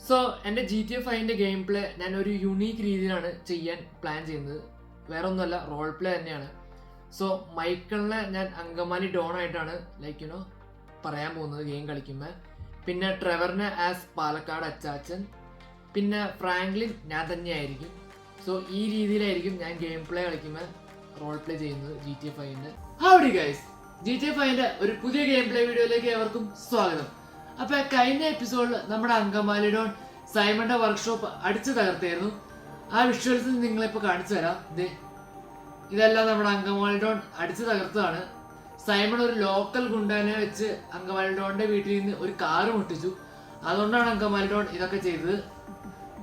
So എൻ്റെ GTA 5 game play ഞാൻ ഒരു യുണീക്ക് രീതിയിലാണ് ചെയ്യാൻ പ്ലാൻ ചെയ്യുന്നത്. വേറെ ഒന്നുമല്ല, റോൾ പ്ലേ തന്നെയാണ്. സോ മൈക്കിളിനെ ഞാൻ അങ്കമാലി ഡോൺ ആയിട്ടാണ് പറയാൻ പോകുന്നത് ഗെയിം കളിക്കുമ്പോൾ. പിന്നെ ട്രെവറിനെ ആസ് പാലക്കാട് അച്ചാച്ചൻ, പിന്നെ ഫ്രാങ്ക്ലിൻ ഞാൻ തന്നെയായിരിക്കും. സോ ഈ രീതിയിലായിരിക്കും ഞാൻ ഗെയിം പ്ലേ കളിക്കുമ്പോൾ റോൾ പ്ലേ ചെയ്യുന്നത് GTA 5. ഹൗഡി ഗൈസ്, GTA 5 ഒരു പുതിയ ഗെയിം പ്ലേ വീഡിയോയിലേക്ക് ഏവർക്കും സ്വാഗതം. അപ്പൊ കഴിഞ്ഞ എപ്പിസോഡിൽ നമ്മുടെ അങ്കമാലി ഡോൺ സൈമന്റെ വർക്ക്ഷോപ്പ് അടിച്ചു തകർത്തായിരുന്നു. ആ വിഷ്വൽസ് നിങ്ങളിപ്പോൾ കാണിച്ചു തരാം. ഇതെല്ലാം നമ്മുടെ അങ്കമാലി ഡോൺ അടിച്ചു തകർത്തതാണ്. സൈമൺ ഒരു ലോക്കൽ ഗുണ്ടാനെ വെച്ച് അങ്കമാലി ഡോണിന്റെ വീട്ടിൽ നിന്ന് ഒരു കാറ് മുട്ടിച്ചു. അതുകൊണ്ടാണ് അങ്കമാലി ഡോൺ ഇതൊക്കെ ചെയ്തത്.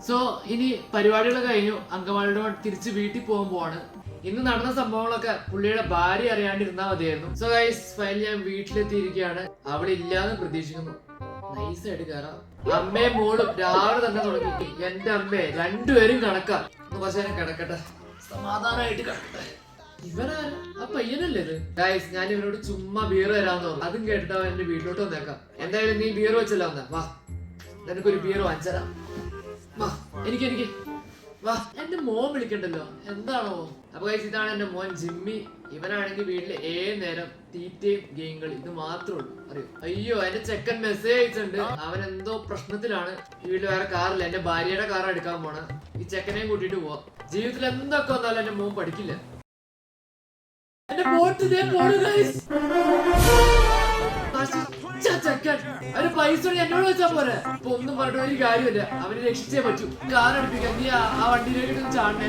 സോ ഇനി പരിപാടികൾ കഴിഞ്ഞു, അങ്കമാലി ഡോൺ തിരിച്ച് വീട്ടിൽ പോകാൻ പോവാണ്. ഇന്ന് നടന്ന സംഭവങ്ങളൊക്കെ പുള്ളിയുടെ ഭാര്യ അറിയാണ്ടിരുന്നാൽ മതിയായിരുന്നു. സോ ഗൈസ്, ഫൈനൽ ഞാൻ വീട്ടിലെത്തിയിരിക്കുകയാണ്. അവിടെ ഇല്ലാന്ന് പ്രതീക്ഷിക്കുന്നു. നൈസായിട്ട് കയറാം. അമ്മയും മോളും രാവിലെ തന്നെ തുടങ്ങി. എന്റെ അമ്മയെ രണ്ടുപേരും കണക്കാം. കുറച്ച് നേരം കിടക്കട്ടെ, സമാധാനമായിട്ട് കിടക്കട്ടെ. ഇവനാണ് ആ പയ്യനല്ലേ ഇത്? ഗൈസ്, ഞാൻ ഇവരോട് ചുമ്മാ ബിയർ തരാമെന്ന് പറഞ്ഞു. അതും കേട്ടിട്ട് അവൻ എന്റെ വീട്ടിലോട്ട് വന്നേക്കാം. എന്തായാലും നീ ബിയർ വെച്ചല്ല വന്നേ, വാ നിനക്കൊരു ബിയർ വാങ്ങിച്ചരാം. വാ എനിക്ക് വാ. എന്റെ മോൻ വിളിക്കണ്ടല്ലോ, എന്താണോ? അപ്പൊ ഗൈസ്, ഇതാണ് എന്റെ മോൻ ജിമ്മി. ഇവനാണെങ്കിൽ വീട്ടില് നേരം തീറ്റയും ഗെയിം കളി, ഇത് മാത്രമേ ഉള്ളൂ. അറിയോ? അയ്യോ, എന്റെ ചെക്കൻ മെസ്സേജ് അയച്ചിട്ടുണ്ട്. അവൻ എന്തോ പ്രശ്നത്തിലാണ്. വീട്ടിൽ വേറെ കാറില്ല, എന്റെ ഭാര്യയുടെ കാർ എടുക്കാൻ പോണ. ഈ ചെക്കനെയും കൂട്ടിട്ട് പോവാ. ജീവിതത്തിൽ എന്തൊക്കെ വന്നാലും എന്റെ മോൻ പഠിക്കില്ല. എന്റെ ബോട്ട് ചെക്കൻ അവര് പൈസ എന്നോട് വെച്ചാ പോരെ. ഇപ്പൊ ഒന്നും പറഞ്ഞിട്ട് ഒരു കാര്യമില്ല, അവന് രക്ഷിച്ചേ പറ്റൂ. കാർ അടുപ്പിക്കാൻ നീ ആ വണ്ടിയിലേക്ക് ചാടണേ.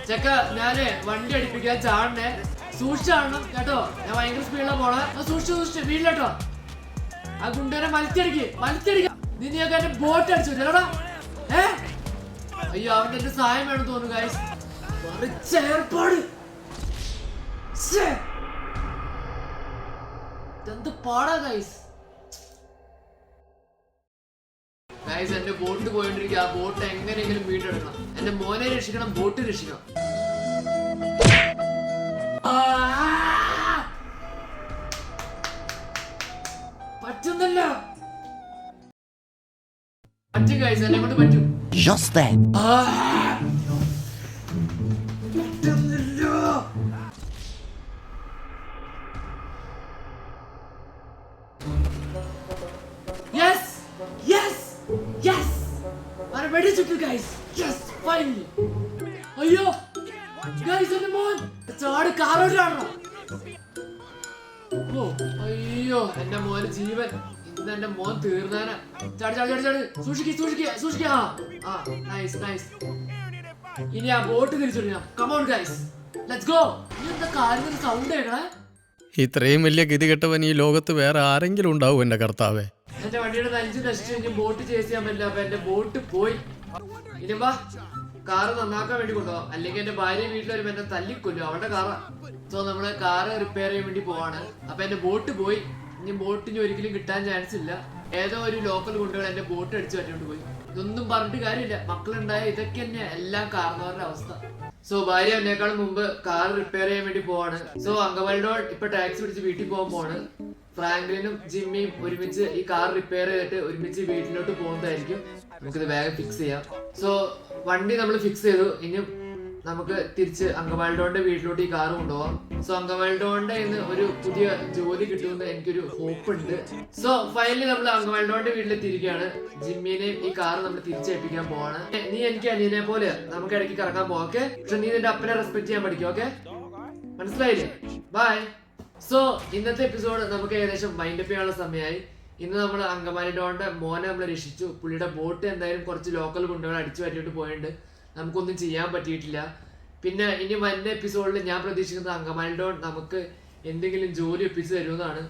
ചെക്ക, ഞാനേ വണ്ടി അടുപ്പിക്കാൻ ചാടണേ, സൂക്ഷിച്ചാടണം കേട്ടോ. ഞാൻ ഭയങ്കര സ്പീഡിലാ പോണേ. സൂക്ഷിച്ചു വീട്ടിലോട്ടോ. ആ ഗുണ്ടനെ മലത്തിയടിക്ക. നീയൊക്കെ എന്റെ ബോട്ട് അടിച്ചു ചേട്ടാ. അയ്യോ, അവന്റെ എന്റെ സഹായം വേണം തോന്നുന്നു ഗൈസ്. ഏർപ്പാട് എന്ത് പാടാ ഗൈസ്. ഗൈസ്, എന്റെ ബോട്ട് പോയിട്ടിരിക്കുക. ആ ബോട്ട് എങ്ങനെയെങ്കിലും വീണ്ടെടുക്കണം. എന്റെ മോനെ രക്ഷിക്കണം, ബോട്ട് രക്ഷിക്കണം. പറ്റുന്നില്ല. പറ്റും ഗൈസ്, എന്നെ കൊണ്ട് പറ്റും. Just then. Yes! I'm ready to do, guys. Yes, finally. അയ്യോ ഗൈസ്, എന്റെ മോൻ ചാട് കാറോട്ടാണോ? ഓ അയ്യോ, എന്റെ മോന് ജീവൻ. ഇന്ന് എന്റെ മോൻ തീർന്നാന. ചാട് സൂക്ഷിക്ക. നൈസ്. ഇനി ആ ബോട്ട് തിരിച്ചു. Come on guys, let's go. നീ എന്താ കാറിന് സൗണ്ട് കേൾക്കണേ? ഇത്രയും വലിയ ഗതികെട്ടവൻ ഈ ലോകത്ത് വേറെ ആരെങ്കിലും ഉണ്ടാവും എന്റെ കർത്താവേ. എന്റെ വണ്ടിയുടെ നഞ്ച് നശിച്ചു കഴിഞ്ഞ് ബോട്ട് ചേസ് ചെയ്യാൻ പറ്റില്ല. അപ്പൊ എന്റെ ബോട്ട് പോയി. ഇനി വാ, കാറ് നന്നാക്കാൻ വേണ്ടി കൊണ്ടുപോകാം. അല്ലെങ്കിൽ എന്റെ ഭാര്യ വീട്ടിൽ വരുമ്പോ എന്നെ തല്ലിക്കൊല്ലും, അവളുടെ കാറാ. സോ നമ്മള് കാറ് റിപ്പയർ ചെയ്യാൻ വേണ്ടി പോവാണ്. അപ്പൊ എന്റെ ബോട്ട് പോയി. ഇനി ബോട്ടിന് ഒരിക്കലും കിട്ടാൻ ചാൻസ് ഇല്ല. ഏതോ ഒരു ലോക്കൽ കൊണ്ടുപോയി എന്റെ ബോട്ട് അടിച്ചു പറ്റിക്കൊണ്ട് പോയി. ഇതൊന്നും പറഞ്ഞിട്ട് കാര്യമില്ല. മക്കളുണ്ടായ ഇതൊക്കെ തന്നെ എല്ലാം കാരണവരുടെ അവസ്ഥ. സോ ഭാര്യ എന്നേക്കാളും മുമ്പ് കാർ റിപ്പയർ ചെയ്യാൻ വേണ്ടി പോവാണ്. സോ അങ്കമാലി ഡോൺ ഇപ്പൊ ടാക്സി പിടിച്ച് വീട്ടിൽ പോകാൻ പോവാണ്. ഫ്രാങ്ക്ലിനും ജിമ്മിയും ഒരുമിച്ച് ഈ കാർ റിപ്പയർ ചെയ്തിട്ട് ഒരുമിച്ച് വീട്ടിലോട്ട് പോകുന്നതായിരിക്കും. നമുക്കിത് വേഗം ഫിക്സ് ചെയ്യാം. സോ വണ്ടി നമ്മൾ ഫിക്സ് ചെയ്തു. ഇനി നമുക്ക് തിരിച്ച് അങ്കമാലി ഡോണിന്റെ വീട്ടിലോട്ട് ഈ കാർ കൊണ്ടുപോകാം. സോ അങ്കമാലി ഡോണിന്റെ ഇന്ന് ഒരു പുതിയ ജോലി കിട്ടുമെന്ന് എനിക്കൊരു ഹോപ്പ് ഉണ്ട്. സോ ഫൈനലി നമ്മൾ അങ്കമാലി ഡോണിന്റെ വീട്ടിലെത്തിയിരിക്കുകയാണ്. ജിമ്മിനെയും ഈ കാർ നമ്മൾ തിരിച്ചേൽപ്പിക്കാൻ പോവാണ്. നീ എനിക്ക് അനിയനെ പോലെ നമുക്ക് ഇടയ്ക്ക് കറങ്ങാൻ പോവാം, ഓക്കെ? പക്ഷെ നീ നിന്റെ അപ്പനെ റെസ്പെക്ട് ചെയ്യാൻ പഠിക്കും, ഓക്കെ? മനസ്സിലായില്ലേ? ബൈ. സോ ഇന്നത്തെ എപ്പിസോഡ് നമുക്ക് ഏകദേശം വൈൻഡപ്പ് ചെയ്യാനുള്ള സമയമായി. ഇന്ന് നമ്മൾ അങ്കമാലി ഡോണിന്റെ മോനെ നമ്മൾ രക്ഷിച്ചു. പുള്ളിയുടെ ബോട്ട് എന്തായാലും കുറച്ച് ലോക്കൽ ഗുണ്ടകൾ അടിച്ചു പറ്റിയിട്ട് പോയിട്ടുണ്ട്. നമുക്കൊന്നും ചെയ്യാൻ പറ്റിയിട്ടില്ല. പിന്നെ ഇനി വരുന്ന എപ്പിസോഡിൽ ഞാൻ പ്രതീക്ഷിക്കുന്നത് അങ്കമാലി ഡോൺ നമുക്ക് എന്തെങ്കിലും ജോലി ഒപ്പിച്ച് തരുമെന്നാണ്.